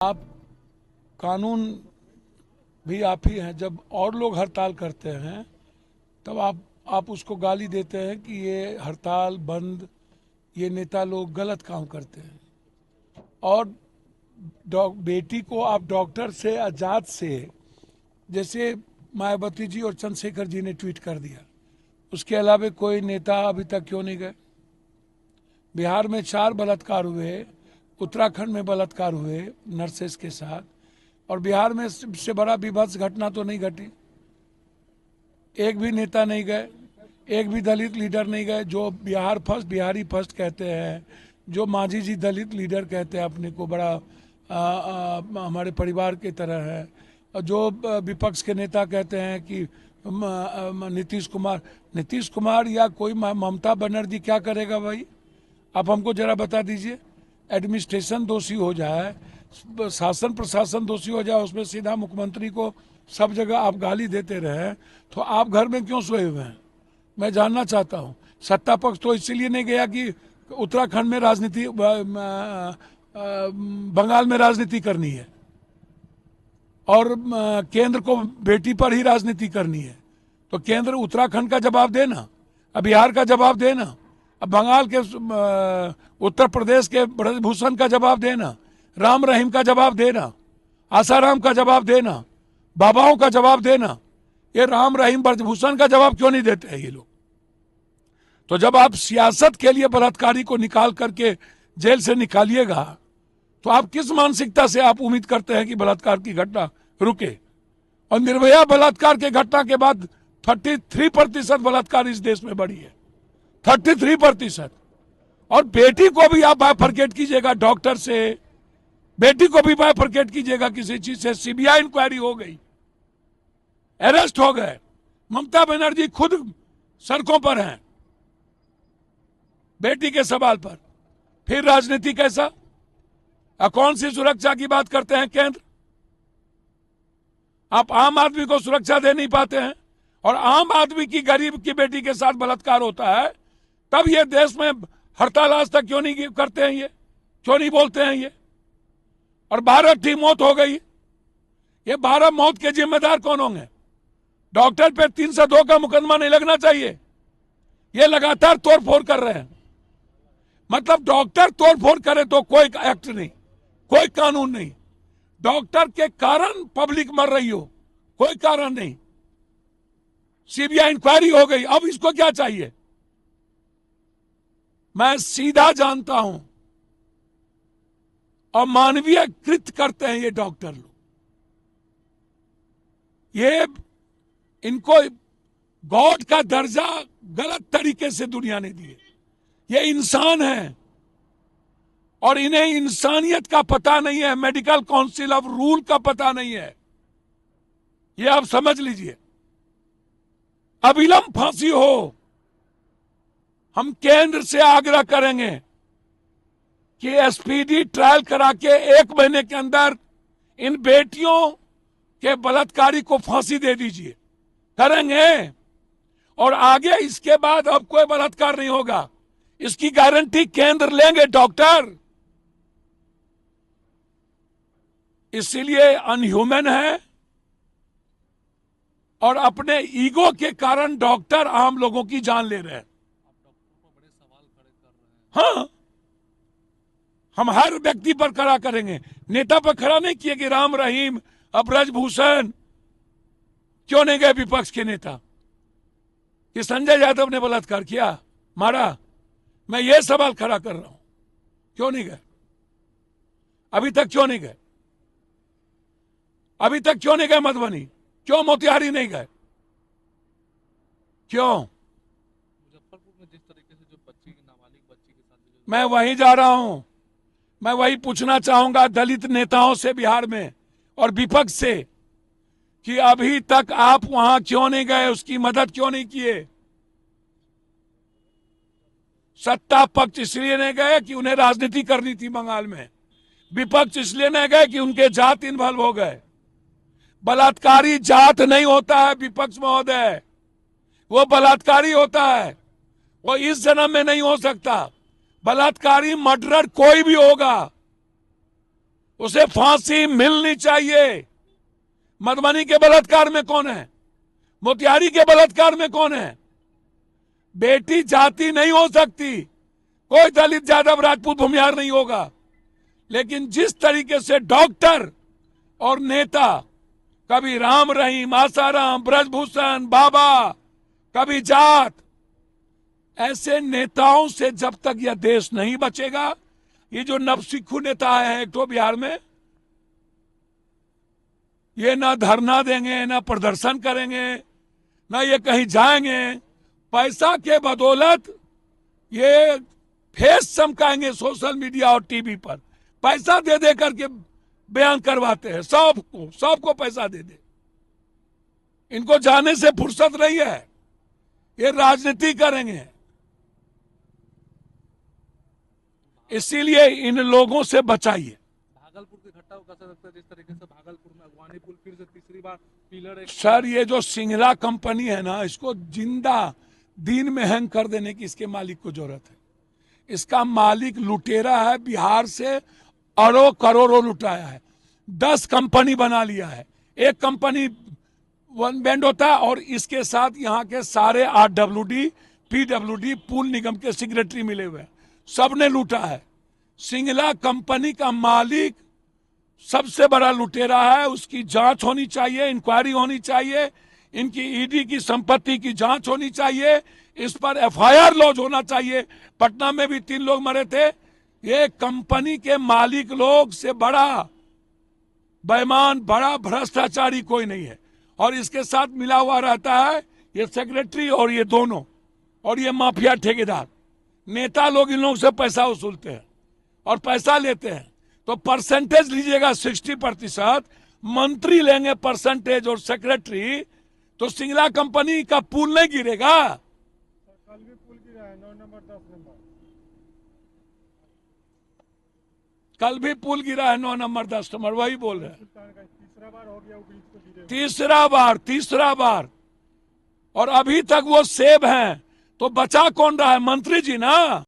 आप कानून भी आप ही हैं। जब और लोग हड़ताल करते हैं तब आप उसको गाली देते हैं कि ये हड़ताल बंद, ये नेता लोग गलत काम करते हैं। और बेटी को आप डॉक्टर से आजाद से, जैसे मायावती जी और चंद्रशेखर जी ने ट्वीट कर दिया, उसके अलावा कोई नेता अभी तक क्यों नहीं गए? बिहार में 4 बलात्कार हुए, उत्तराखंड में बलात्कार हुए नर्सेस के साथ, और बिहार में सबसे बड़ा विभत्स घटना तो नहीं घटी। एक भी नेता नहीं गए, एक भी दलित लीडर नहीं गए। जो बिहार फर्स्ट, बिहारी फर्स्ट कहते हैं, जो मांझी जी दलित लीडर कहते हैं अपने को, बड़ा हमारे परिवार की तरह है। और जो विपक्ष के नेता कहते हैं कि नीतीश कुमार या कोई ममता बनर्जी क्या करेगा भाई? आप हमको जरा बता दीजिए। एडमिनिस्ट्रेशन दोषी हो जाए, शासन प्रशासन दोषी हो जाए, उसमें सीधा मुख्यमंत्री को सब जगह आप गाली देते रहे, तो आप घर में क्यों सोए हुए हैं? मैं जानना चाहता हूँ। सत्ता पक्ष तो इसलिए नहीं गया कि उत्तराखंड में राजनीति, बंगाल में राजनीति करनी है और केंद्र को बेटी पर ही राजनीति करनी है, तो केंद्र उत्तराखंड का जवाब देना, अब बिहार का जवाब देना, अब बंगाल के उत्तर प्रदेश के ब्रजभूषण का जवाब देना, राम रहीम का जवाब देना, आसाराम का जवाब देना, बाबाओं का जवाब देना। ये राम रहीम ब्रजभूषण का जवाब क्यों नहीं देते हैं ये लोग? तो जब आप सियासत के लिए बलात्कारी को निकाल करके जेल से निकालिएगा, तो आप किस मानसिकता से आप उम्मीद करते हैं कि बलात्कार की घटना रुके? और निर्भया बलात्कार के घटना के बाद 33% बलात्कार इस देश में बढ़ी है, 33%। और बेटी को भी आप बाइफरकेट कीजिएगा डॉक्टर से, बेटी को भी बाइफरकेट कीजिएगा किसी चीज से। सीबीआई इंक्वायरी हो गई, अरेस्ट हो गए, ममता बनर्जी खुद सड़कों पर हैं बेटी के सवाल पर। फिर राजनीति कैसा? कौन सी सुरक्षा की बात करते हैं केंद्र? आप आम आदमी को सुरक्षा दे नहीं पाते हैं, और आम आदमी की, गरीब की बेटी के साथ बलात्कार होता है तब ये देश में हड़ताल आज तक क्यों नहीं करते हैं? ये क्यों नहीं बोलते हैं ये? और 12 की मौत हो गई। ये 12 मौत के जिम्मेदार कौन होंगे? डॉक्टर पे 302 का मुकदमा नहीं लगना चाहिए? ये लगातार तोड़फोड़ कर रहे हैं। मतलब डॉक्टर तोड़फोड़ करे तो कोई एक्ट नहीं, कोई कानून नहीं। डॉक्टर के कारण पब्लिक मर रही हो, कोई कारण नहीं। सीबीआई इंक्वायरी हो गई, अब इसको क्या चाहिए? मैं सीधा जानता हूं, अमानवीय कृत करते हैं ये डॉक्टर लोग। ये इनको गॉड का दर्जा गलत तरीके से दुनिया ने दिए। ये इंसान है और इन्हें इंसानियत का पता नहीं है, मेडिकल काउंसिल ऑफ रूल का पता नहीं है। ये आप समझ लीजिए। अविलंब फांसी हो। हम केंद्र से आग्रह करेंगे कि एसपीडी ट्रायल करा के 1 महीने के अंदर इन बेटियों के बलात्कारी को फांसी दे दीजिए। करेंगे, और आगे इसके बाद अब कोई बलात्कार नहीं होगा, इसकी गारंटी केंद्र लेंगे डॉक्टर। इसीलिए अनह्यूमन है, और अपने ईगो के कारण डॉक्टर आम लोगों की जान ले रहे हैं। हाँ, हम हर व्यक्ति पर खड़ा करेंगे, नेता पर खड़ा नहीं किए कि राम रहीम, ब्रजभूषण क्यों नहीं गए विपक्ष के नेता? कि संजय यादव ने बलात्कार किया, मारा? मैं ये सवाल खड़ा कर रहा हूं, क्यों नहीं गए? अभी तक क्यों नहीं गए? अभी तक क्यों नहीं गए मधुबनी? क्यों मोतिहारी नहीं गए? क्यों? मुजफ्फरपुर में जिस तरीके से जो बच्ची की, नाबालिग बच्ची के साथ मैं वहीं जा रहा हूं। मैं वही पूछना चाहूंगा दलित नेताओं से बिहार में और विपक्ष से कि अभी तक आप वहां क्यों नहीं गए? उसकी मदद क्यों नहीं किए? सत्ता पक्ष इसलिए नहीं गए कि उन्हें राजनीति करनी थी बंगाल में, विपक्ष इसलिए नहीं गए कि उनके जात इन्वॉल्व हो गए। बलात्कारी जात नहीं होता है विपक्ष महोदय, वो बलात्कारी होता है, वो इस जन्म में नहीं हो सकता। बलात्कारी मर्डरर कोई भी होगा, उसे फांसी मिलनी चाहिए। मधुबनी के बलात्कार में कौन है? मोतिहारी के बलात्कार में कौन है? बेटी जाति नहीं हो सकती, कोई दलित यादव राजपूत भूमिहार नहीं होगा, लेकिन जिस तरीके से डॉक्टर और नेता, कभी राम रहीम, आसाराम, ब्रजभूषण, बाबा, कभी जाट, ऐसे नेताओं से जब तक यह देश नहीं बचेगा, ये जो नवसिखु नेता है एक तो बिहार में, ये ना धरना देंगे, ना प्रदर्शन करेंगे, ना ये कहीं जाएंगे, पैसा के बदौलत ये फेस चमकाएंगे सोशल मीडिया और टीवी पर, पैसा दे दे करके बयान करवाते हैं, सबको पैसा दे दे। इनको जाने से फुर्सत नहीं है, ये राजनीति करेंगे। इसीलिए इन लोगों से बचाइए। भागलपुर की घटना को कैसा लगता है, जिस तरीके से भागलपुर में अगवानी पुल फिर से तीसरी बार पिलर सर, ये जो सिंगला कंपनी है ना, इसको जिंदा दिन में हैंग कर देने की इसके मालिक को जरूरत है। इसका मालिक लुटेरा है, बिहार से अरबों करोड़ों लुटाया है, 10 कंपनी बना लिया है, एक कंपनी वन बैंड होता है, और इसके साथ यहाँ के सारे RWD, PWD पुल निगम के सेक्रेटरी मिले हुए हैं, सबने लूटा है। सिंगला कंपनी का मालिक सबसे बड़ा लुटेरा है, उसकी जांच होनी चाहिए, इंक्वायरी होनी चाहिए, इनकी ईडी की संपत्ति की जांच होनी चाहिए, इस पर FIR लॉन्च होना चाहिए। पटना में भी 3 लोग मरे थे। ये कंपनी के मालिक लोग से बड़ा बेईमान, बड़ा भ्रष्टाचारी कोई नहीं है, और इसके साथ मिला हुआ रहता है ये सेक्रेटरी और ये दोनों, और ये माफिया ठेकेदार नेता लोग इन लोगों से पैसा वसूलते हैं और पैसा लेते हैं। तो परसेंटेज लीजिएगा 60%, मंत्री लेंगे परसेंटेज और सेक्रेटरी, तो सिंगला कंपनी का पुल नहीं गिरेगा। कल भी पुल गिरा है 9 नंबर 10 नंबर, कल भी पुल गिरा है 9 नंबर 10 नंबर, वही बोल रहे हैं। तीसरा बार हो गया वो ब्रिज को गिरे। तीसरा बार, और अभी तक वो सेब हैं, तो बचा कौन रहा है? मंत्री जी ना।